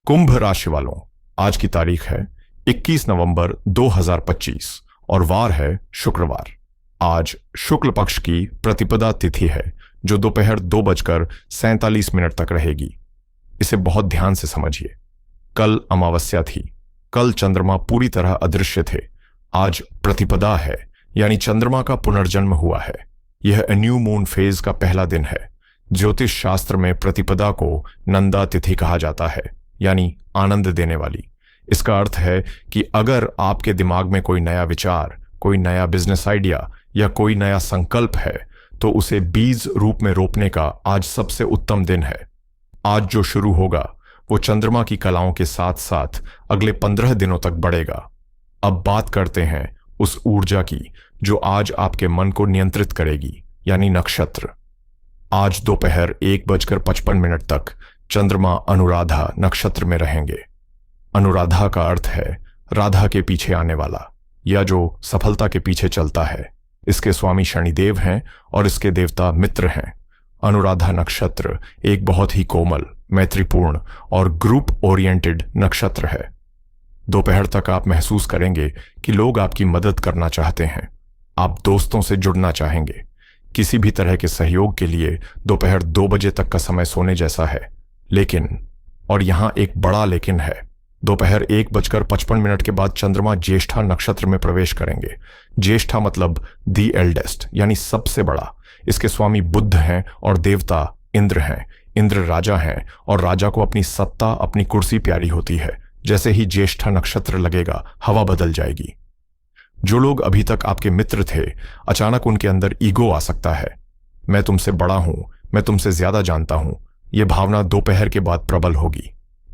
कुंभ राशि वालों, आज की तारीख है 21 नवंबर 2025 और वार है शुक्रवार। आज शुक्ल पक्ष की प्रतिपदा तिथि है जो दोपहर 2:47 तक रहेगी। इसे बहुत ध्यान से समझिए। कल अमावस्या थी, कल चंद्रमा पूरी तरह अदृश्य थे। आज प्रतिपदा है यानी चंद्रमा का पुनर्जन्म हुआ है। यह न्यू मून फेज का पहला दिन है। ज्योतिष शास्त्र में प्रतिपदा को नंदा तिथि कहा जाता है यानी आनंद देने वाली। इसका अर्थ है कि अगर आपके दिमाग में कोई नया विचार, कोई नया बिजनेस आइडिया या कोई नया संकल्प है तो उसे बीज रूप में रोपने का आज सबसे उत्तम दिन है। आज जो शुरू होगा वो चंद्रमा की कलाओं के साथ साथ अगले 15 दिनों तक बढ़ेगा। अब बात करते हैं उस ऊर्जा की जो आज आपके मन को नियंत्रित करेगी यानी नक्षत्र। आज दोपहर 1:55 तक चंद्रमा अनुराधा नक्षत्र में रहेंगे। अनुराधा का अर्थ है राधा के पीछे आने वाला या जो सफलता के पीछे चलता है। इसके स्वामी शनिदेव हैं और इसके देवता मित्र हैं। अनुराधा नक्षत्र एक बहुत ही कोमल, मैत्रीपूर्ण और ग्रुप ओरिएंटेड नक्षत्र है। दोपहर तक आप महसूस करेंगे कि लोग आपकी मदद करना चाहते हैं। आप दोस्तों से जुड़ना चाहेंगे। किसी भी तरह के सहयोग के लिए दोपहर 2 बजे तक का समय सोने जैसा है। लेकिन, और यहां एक बड़ा लेकिन है, दोपहर 1:55 के बाद चंद्रमा ज्येष्ठा नक्षत्र में प्रवेश करेंगे। ज्येष्ठा मतलब दी एल्डेस्ट यानी सबसे बड़ा। इसके स्वामी बुध हैं और देवता इंद्र हैं। इंद्र राजा हैं और राजा को अपनी सत्ता, अपनी कुर्सी प्यारी होती है। जैसे ही ज्येष्ठा नक्षत्र लगेगा हवा बदल जाएगी। जो लोग अभी तक आपके मित्र थे, अचानक उनके अंदर ईगो आ सकता है। मैं तुमसे बड़ा हूं, मैं तुमसे ज्यादा जानता हूं। यह भावना दोपहर के बाद प्रबल होगी।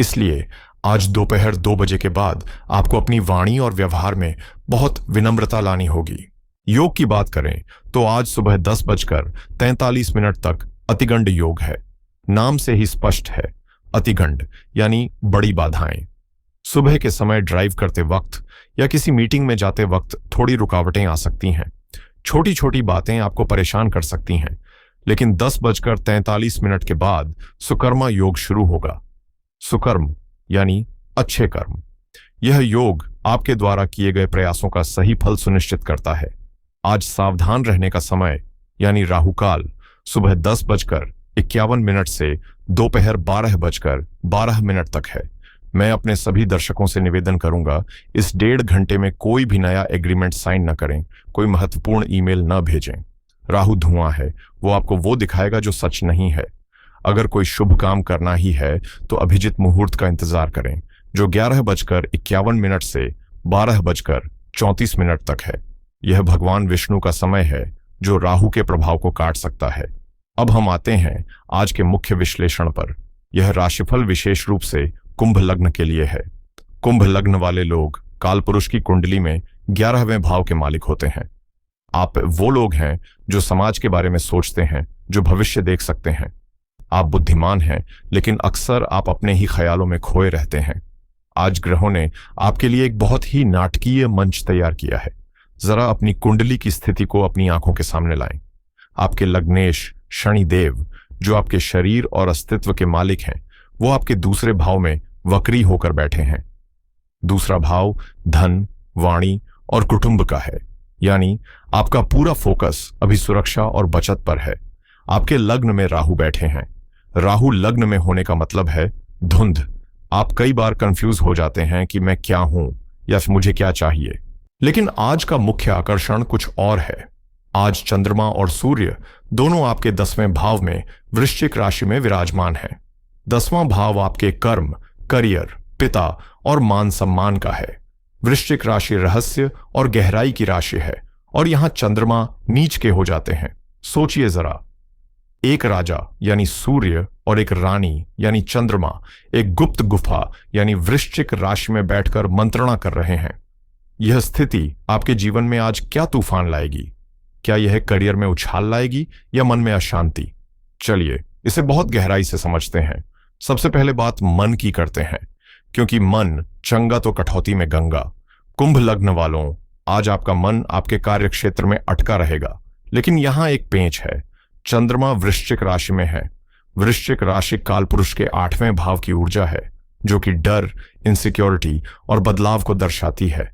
इसलिए आज दोपहर 2 बजे के बाद आपको अपनी वाणी और व्यवहार में बहुत विनम्रता लानी होगी। योग की बात करें तो आज सुबह 10:43 तक अतिगंड योग है। नाम से ही स्पष्ट है, अतिगंड यानी बड़ी बाधाएं। सुबह के समय ड्राइव करते वक्त या किसी मीटिंग में जाते वक्त थोड़ी रुकावटें आ सकती हैं। छोटी छोटी बातें आपको परेशान कर सकती हैं। लेकिन 10:43 के बाद सुकर्मा योग शुरू होगा। सुकर्म यानी अच्छे कर्म। यह योग आपके द्वारा किए गए प्रयासों का सही फल सुनिश्चित करता है। आज सावधान रहने का समय यानी राहुकाल सुबह 10:51 से दोपहर 12:12 तक है। मैं अपने सभी दर्शकों से निवेदन करूंगा, इस 1.5 घंटे में कोई भी नया एग्रीमेंट साइन न करें, कोई महत्वपूर्ण ईमेल न भेजें। राहु धुआं है, वो आपको वो दिखाएगा जो सच नहीं है। अगर कोई शुभ काम करना ही है तो अभिजित मुहूर्त का इंतजार करें जो 11:51 से 12:34 तक है। यह भगवान विष्णु का समय है जो राहु के प्रभाव को काट सकता है। अब हम आते हैं आज के मुख्य विश्लेषण पर। यह राशिफल विशेष रूप से कुंभ लग्न के लिए है। कुंभ लग्न वाले लोग कालपुरुष की कुंडली में 11वें भाव के मालिक होते हैं। आप वो लोग हैं जो समाज के बारे में सोचते हैं, जो भविष्य देख सकते हैं। आप बुद्धिमान हैं लेकिन अक्सर आप अपने ही ख्यालों में खोए रहते हैं। आज ग्रहों ने आपके लिए एक बहुत ही नाटकीय मंच तैयार किया है। जरा अपनी कुंडली की स्थिति को अपनी आंखों के सामने लाएं। आपके लग्नेश शनिदेव जो आपके शरीर और अस्तित्व के मालिक हैं, वो आपके दूसरे भाव में वक्री होकर बैठे हैं। दूसरा भाव धन, वाणी और कुटुंब का है, यानी आपका पूरा फोकस अभी सुरक्षा और बचत पर है। आपके लग्न में राहु बैठे हैं। राहु लग्न में होने का मतलब है धुंध। आप कई बार कंफ्यूज हो जाते हैं कि मैं क्या हूं या मुझे क्या चाहिए। लेकिन आज का मुख्य आकर्षण कुछ और है। आज चंद्रमा और सूर्य दोनों आपके 10वें भाव में वृश्चिक राशि में विराजमान हैं। 10वां भाव आपके कर्म, करियर, पिता और मान सम्मान का है। वृश्चिक राशि रहस्य और गहराई की राशि है और यहां चंद्रमा नीच के हो जाते हैं। सोचिए जरा, एक राजा यानी सूर्य और एक रानी यानी चंद्रमा एक गुप्त गुफा यानी वृश्चिक राशि में बैठकर मंत्रणा कर रहे हैं। यह स्थिति आपके जीवन में आज क्या तूफान लाएगी? क्या यह करियर में उछाल लाएगी या मन में अशांति? चलिए इसे बहुत गहराई से समझते हैं। सबसे पहले बात मन की करते हैं, क्योंकि मन चंगा तो कठौती में गंगा। कुंभ लग्न वालों, आज आपका मन आपके कार्य क्षेत्र में अटका रहेगा। लेकिन यहां एक पेंच है। चंद्रमा वृश्चिक राशि में है। वृश्चिक राशि कालपुरुष के 8वें भाव की ऊर्जा है। जो कि डर, इनसिक्योरिटी और बदलाव को दर्शाती है।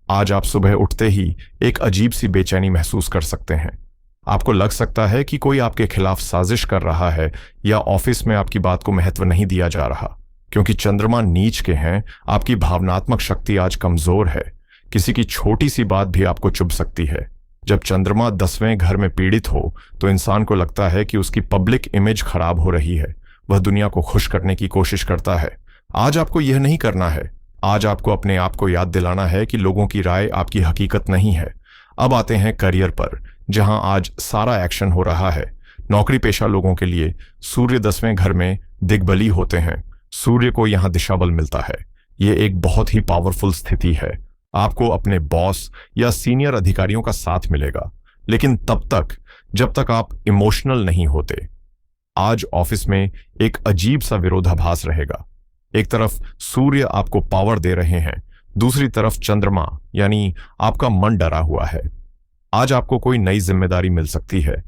आज आप सुबह उठते ही एक अजीब सी बेचैनी महसूस कर सकते हैं। आपको लग सकता है कि कोई आपके खिलाफ साजिश कर रहा है या ऑफिस में आपकी बात को महत्व नहीं दिया जा रहा। क्योंकि चंद्रमा नीच के हैं, आपकी भावनात्मक शक्ति आज कमजोर है। किसी की छोटी सी बात भी आपको चुभ सकती है। जब चंद्रमा 10वें घर में पीड़ित हो तो इंसान को लगता है कि उसकी पब्लिक इमेज खराब हो रही है। वह दुनिया को खुश करने की कोशिश करता है। आज आपको यह नहीं करना है। आज आपको अपने आप को याद दिलाना है कि लोगों की राय आपकी हकीकत नहीं है। अब आते हैं करियर पर, जहां आज सारा एक्शन हो रहा है। नौकरी पेशा लोगों के लिए सूर्य 10वें घर में दिग्बली होते हैं। सूर्य को यहां दिशा बल मिलता है। ये एक बहुत ही पावरफुल स्थिति है। आपको अपने बॉस या सीनियर अधिकारियों का साथ मिलेगा, लेकिन तब तक जब तक आप इमोशनल नहीं होते। आज ऑफिस में एक अजीब सा विरोधाभास रहेगा। एक तरफ सूर्य आपको पावर दे रहे हैं, दूसरी तरफ चंद्रमा यानी आपका मन डरा हुआ है। आज आपको कोई नई जिम्मेदारी मिल सकती है।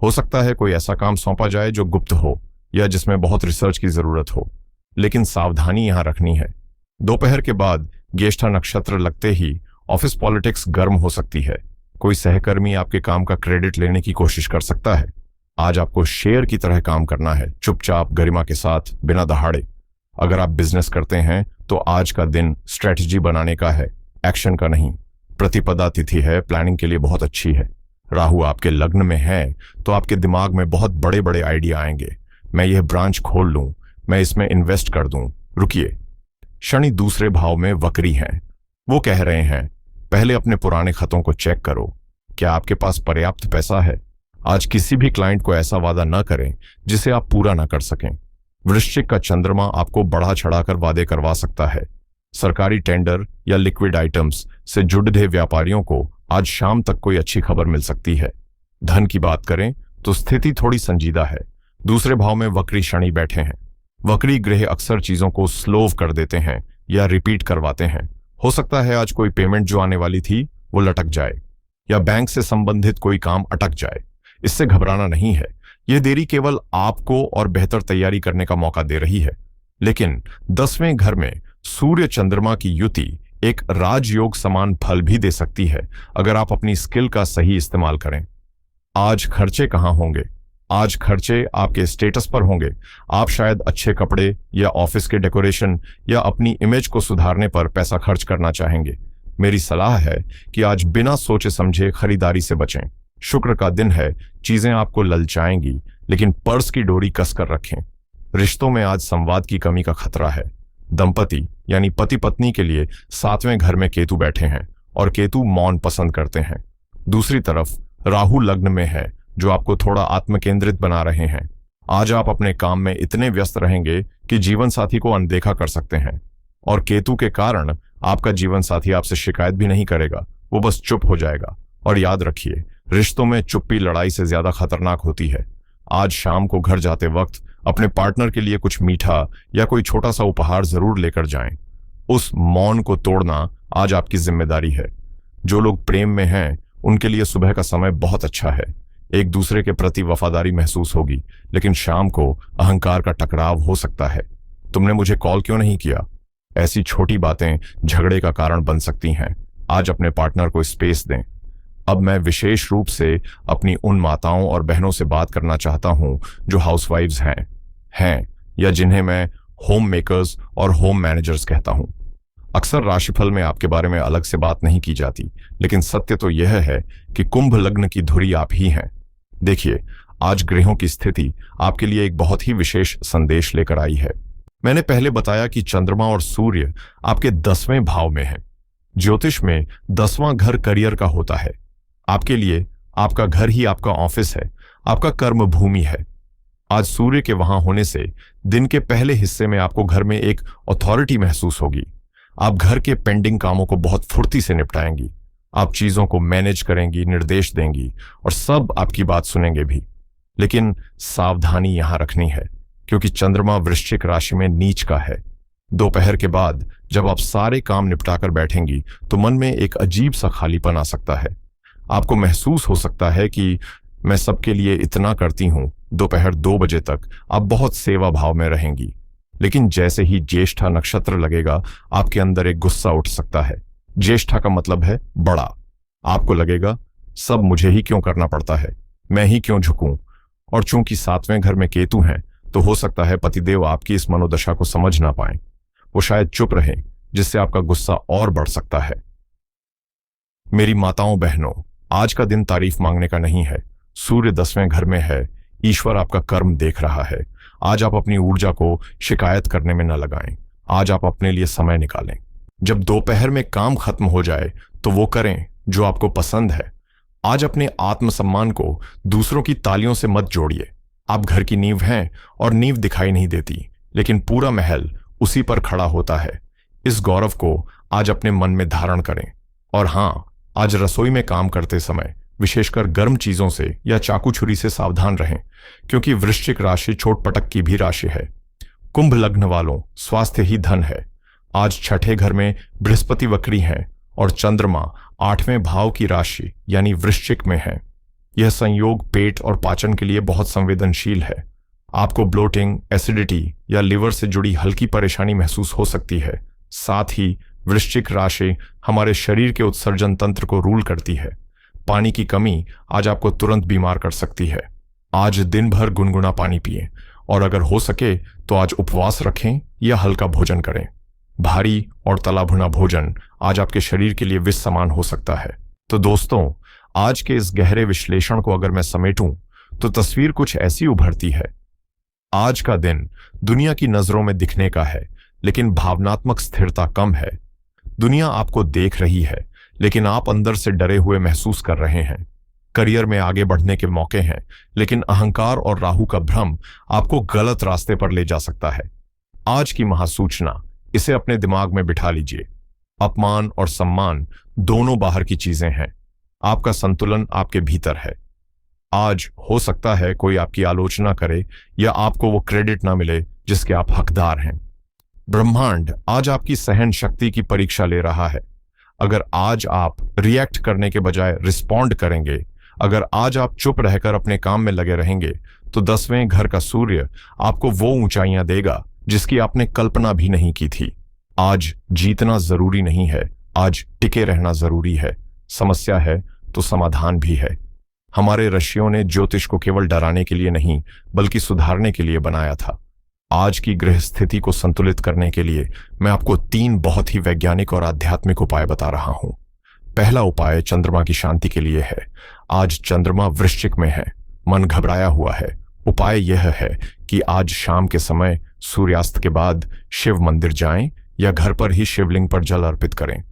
हो सकता है कोई ऐसा काम सौंपा जाए जो गुप्त हो या जिसमें बहुत रिसर्च की जरूरत हो, लेकिन सावधानी यहां रखनी है। दोपहर के बाद ज्येष्ठा नक्षत्र लगते ही ऑफिस पॉलिटिक्स गर्म हो सकती है। कोई सहकर्मी आपके काम का क्रेडिट लेने की कोशिश कर सकता है। आज आपको शेर की तरह काम करना है, चुपचाप, गरिमा के साथ, बिना दहाड़े। अगर आप बिजनेस करते हैं तो आज का दिन स्ट्रेटजी बनाने का है, एक्शन का नहीं। प्रतिपदा तिथि है, प्लानिंग के लिए बहुत अच्छी है। राहु आपके लग्न में है तो आपके दिमाग में बहुत बड़े बड़े आइडिया आएंगे। मैं यह ब्रांच खोल लूं, मैं इसमें इन्वेस्ट कर दूं। रुकिए, शनि दूसरे भाव में वक्री हैं। वो कह रहे हैं, पहले अपने पुराने खतों को चेक करो। क्या आपके पास पर्याप्त पैसा है? आज किसी भी क्लाइंट को ऐसा वादा न करें जिसे आप पूरा न कर सकें। वृश्चिक का चंद्रमा आपको बढ़ा चढ़ाकर वादे करवा सकता है। सरकारी टेंडर या लिक्विड आइटम्स से जुड़े व्यापारियों को आज शाम तक कोई अच्छी खबर मिल सकती है। धन की बात करें तो स्थिति थोड़ी संजीदा है। दूसरे भाव में वक्री शनि बैठे हैं। वक्री ग्रह अक्सर चीजों को स्लो कर देते हैं या रिपीट करवाते हैं। हो सकता है आज कोई पेमेंट जो आने वाली थी वो लटक जाए या बैंक से संबंधित कोई काम अटक जाए। इससे घबराना नहीं है। यह देरी केवल आपको और बेहतर तैयारी करने का मौका दे रही है। लेकिन 10वें घर में सूर्य चंद्रमा की युति एक राजयोग समान फल भी दे सकती है अगर आप अपनी स्किल का सही इस्तेमाल करें। आज खर्चे कहां होंगे? आज खर्चे आपके स्टेटस पर होंगे। आप शायद अच्छे कपड़े या ऑफिस के डेकोरेशन या अपनी इमेज को सुधारने पर पैसा खर्च करना चाहेंगे। मेरी सलाह है कि आज बिना सोचे समझे खरीदारी से बचें। शुक्र का दिन है, चीजें आपको ललचाएंगी, लेकिन पर्स की डोरी कसकर रखें। रिश्तों में आज संवाद की कमी का खतरा है। दंपति यानी पति पत्नी के लिए 7वें घर में केतु बैठे हैं और केतु मौन पसंद करते हैं। दूसरी तरफ राहु लग्न में है जो आपको थोड़ा आत्मकेंद्रित बना रहे हैं। आज आप अपने काम में इतने व्यस्त रहेंगे कि जीवन साथी को अनदेखा कर सकते हैं और केतु के कारण आपका जीवन साथी आपसे शिकायत भी नहीं करेगा, वो बस चुप हो जाएगा। और याद रखिए, रिश्तों में चुप्पी लड़ाई से ज्यादा खतरनाक होती है। आज शाम को घर जाते वक्त अपने पार्टनर के लिए कुछ मीठा या कोई छोटा सा उपहार जरूर लेकर जाएं। उस मौन को तोड़ना आज आपकी जिम्मेदारी है। जो लोग प्रेम में हैं उनके लिए सुबह का समय बहुत अच्छा है। एक दूसरे के प्रति वफादारी महसूस होगी, लेकिन शाम को अहंकार का टकराव हो सकता है। तुमने मुझे कॉल क्यों नहीं किया? ऐसी छोटी बातें झगड़े का कारण बन सकती हैं। आज अपने पार्टनर को स्पेस दें। अब मैं विशेष रूप से अपनी उन माताओं और बहनों से बात करना चाहता हूं जो हाउसवाइव्स हैं या जिन्हें मैं होम मेकर्स और होम मैनेजर्स कहता हूं। अक्सर राशिफल में आपके बारे में अलग से बात नहीं की जाती, लेकिन सत्य तो यह है कि कुंभ लग्न की धुरी आप ही हैं। देखिए, आज ग्रहों की स्थिति आपके लिए एक बहुत ही विशेष संदेश लेकर आई है। मैंने पहले बताया कि चंद्रमा और सूर्य आपके 10वें भाव में हैं। ज्योतिष में 10वां घर करियर का होता है। आपके लिए आपका घर ही आपका ऑफिस है, आपका कर्म भूमि है। आज सूर्य के वहां होने से दिन के पहले हिस्से में आपको घर में एक अथॉरिटी महसूस होगी। आप घर के पेंडिंग कामों को बहुत फुर्ती से निपटाएंगी। आप चीजों को मैनेज करेंगी, निर्देश देंगी और सब आपकी बात सुनेंगे भी। लेकिन सावधानी यहां रखनी है, क्योंकि चंद्रमा वृश्चिक राशि में नीच का है। दोपहर के बाद जब आप सारे काम निपटाकर बैठेंगी तो मन में एक अजीब सा खालीपन आ सकता है। आपको महसूस हो सकता है कि मैं सबके लिए इतना करती हूं। दोपहर 2 बजे तक आप बहुत सेवा भाव में रहेंगी। लेकिन जैसे ही ज्येष्ठा नक्षत्र लगेगा आपके अंदर एक गुस्सा उठ सकता है। ज्येष्ठा का मतलब है बड़ा। आपको लगेगा सब मुझे ही क्यों करना पड़ता है, मैं ही क्यों झुकूं। और चूंकि 7वें घर में केतु हैं तो हो सकता है पतिदेव आपकी इस मनोदशा को समझ ना पाए। वो शायद चुप रहें, जिससे आपका गुस्सा और बढ़ सकता है। मेरी माताओं बहनों, आज का दिन तारीफ मांगने का नहीं है। सूर्य 10वें घर में है, ईश्वर आपका कर्म देख रहा है। आज आप अपनी ऊर्जा को शिकायत करने में न लगाएं। आज आप अपने लिए समय निकालें। जब दोपहर में काम खत्म हो जाए तो वो करें जो आपको पसंद है। आज अपने आत्मसम्मान को दूसरों की तालियों से मत जोड़िए। आप घर की नींव हैं और नींव दिखाई नहीं देती, लेकिन पूरा महल उसी पर खड़ा होता है। इस गौरव को आज अपने मन में धारण करें। और हां, आज रसोई में काम करते समय विशेषकर गर्म चीजों से या चाकू छुरी से सावधान रहें, क्योंकि वृश्चिक राशि चोट-पटक की भी राशि है। कुंभ लग्न वालों, स्वास्थ्य ही धन है। आज छठे घर में बृहस्पति वक्री हैं और चंद्रमा 8वें भाव की राशि यानी वृश्चिक में है। यह संयोग पेट और पाचन के लिए बहुत संवेदनशील है। आपको ब्लोटिंग, एसिडिटी या लिवर से जुड़ी हल्की परेशानी महसूस हो सकती है। साथ ही वृश्चिक राशि हमारे शरीर के उत्सर्जन तंत्र को रूल करती है। पानी की कमी आज आपको तुरंत बीमार कर सकती है। आज दिन भर गुनगुना पानी पिएं और अगर हो सके तो आज उपवास रखें या हल्का भोजन करें। भारी और तला भुना भोजन आज आपके शरीर के लिए विष समान हो सकता है। तो दोस्तों, आज के इस गहरे विश्लेषण को अगर मैं समेटूं तो तस्वीर कुछ ऐसी उभरती है। आज का दिन दुनिया की नजरों में दिखने का है, लेकिन भावनात्मक स्थिरता कम है। दुनिया आपको देख रही है, लेकिन आप अंदर से डरे हुए महसूस कर रहे हैं। करियर में आगे बढ़ने के मौके हैं, लेकिन अहंकार और राहु का भ्रम आपको गलत रास्ते पर ले जा सकता है। आज की महासूचना, इसे अपने दिमाग में बिठा लीजिए। अपमान और सम्मान दोनों बाहर की चीजें हैं। आपका संतुलन आपके भीतर है। आज हो सकता है कोई आपकी आलोचना करे या आपको वो क्रेडिट ना मिले जिसके आप हकदार हैं। ब्रह्मांड आज आपकी सहन शक्ति की परीक्षा ले रहा है। अगर आज आप रिएक्ट करने के बजाय रिस्पॉन्ड करेंगे, अगर आज आप चुप रहकर अपने काम में लगे रहेंगे, तो 10वें घर का सूर्य आपको वो ऊंचाइयां देगा जिसकी आपने कल्पना भी नहीं की थी। आज जीतना जरूरी नहीं है, आज टिके रहना जरूरी है। समस्या है तो समाधान भी है। हमारे ऋषियों ने ज्योतिष को केवल डराने के लिए नहीं, बल्कि सुधारने के लिए बनाया था। आज की ग्रह स्थिति को संतुलित करने के लिए मैं आपको 3 बहुत ही वैज्ञानिक और आध्यात्मिक उपाय बता रहा हूं। पहला उपाय चंद्रमा की शांति के लिए है। आज चंद्रमा वृश्चिक में है, मन घबराया हुआ है। उपाय यह है कि आज शाम के समय सूर्यास्त के बाद शिव मंदिर जाएं या घर पर ही शिवलिंग पर जल अर्पित करें,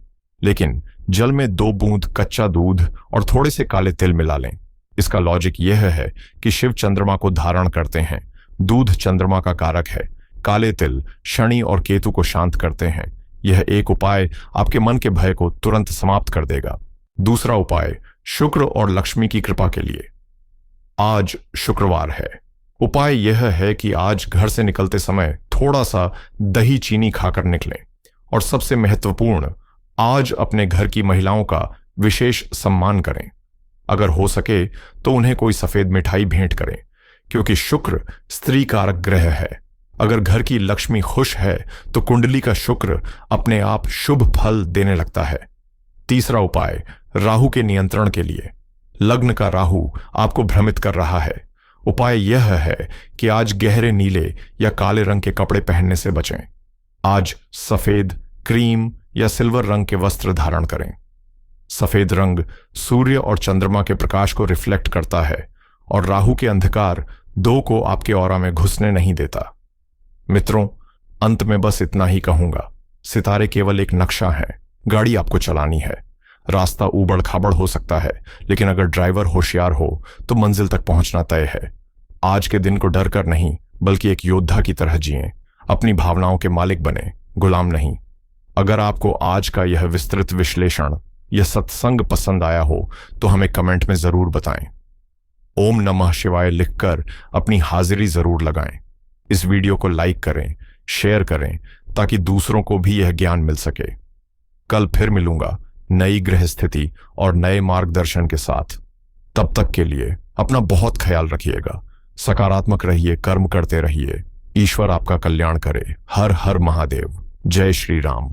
लेकिन जल में 2 बूंद कच्चा दूध और थोड़े से काले तिल मिला लें। इसका लॉजिक यह है कि शिव चंद्रमा को धारण करते हैं, दूध चंद्रमा का कारक है, काले तिल शनि और केतु को शांत करते हैं। यह एक उपाय आपके मन के भय को तुरंत समाप्त कर देगा। दूसरा उपाय शुक्र और लक्ष्मी की कृपा के लिए। आज शुक्रवार है। उपाय यह है कि आज घर से निकलते समय थोड़ा सा दही चीनी खाकर निकलें। और सबसे महत्वपूर्ण, आज अपने घर की महिलाओं का विशेष सम्मान करें। अगर हो सके तो उन्हें कोई सफेद मिठाई भेंट करें, क्योंकि शुक्र स्त्री कारक ग्रह है। अगर घर की लक्ष्मी खुश है तो कुंडली का शुक्र अपने आप शुभ फल देने लगता है। तीसरा उपाय राहु के नियंत्रण के लिए। लग्न का राहु आपको भ्रमित कर रहा है। उपाय यह है कि आज गहरे नीले या काले रंग के कपड़े पहनने से बचें। आज सफेद, क्रीम या सिल्वर रंग के वस्त्र धारण करें। सफेद रंग सूर्य और चंद्रमा के प्रकाश को रिफ्लेक्ट करता है और राहु के अंधकार 2 को आपके ऑरा में घुसने नहीं देता। मित्रों, अंत में बस इतना ही कहूंगा, सितारे केवल एक नक्शा है, गाड़ी आपको चलानी है। रास्ता ऊबड़ खाबड़ हो सकता है, लेकिन अगर ड्राइवर होशियार हो तो मंजिल तक पहुंचना तय है। आज के दिन को डर कर नहीं, बल्कि एक योद्धा की तरह जिएं। अपनी भावनाओं के मालिक बने, गुलाम नहीं। अगर आपको आज का यह विस्तृत विश्लेषण, यह सत्संग पसंद आया हो तो हमें कमेंट में जरूर बताएं। ओम नमः शिवाय लिखकर अपनी हाजिरी जरूर लगाएं। इस वीडियो को लाइक करें, शेयर करें, ताकि दूसरों को भी यह ज्ञान मिल सके। कल फिर मिलूंगा नई ग्रह स्थिति और नए मार्गदर्शन के साथ। तब तक के लिए अपना बहुत ख्याल रखिएगा, सकारात्मक रहिए, कर्म करते रहिए। ईश्वर आपका कल्याण करे। हर हर महादेव। जय श्री राम।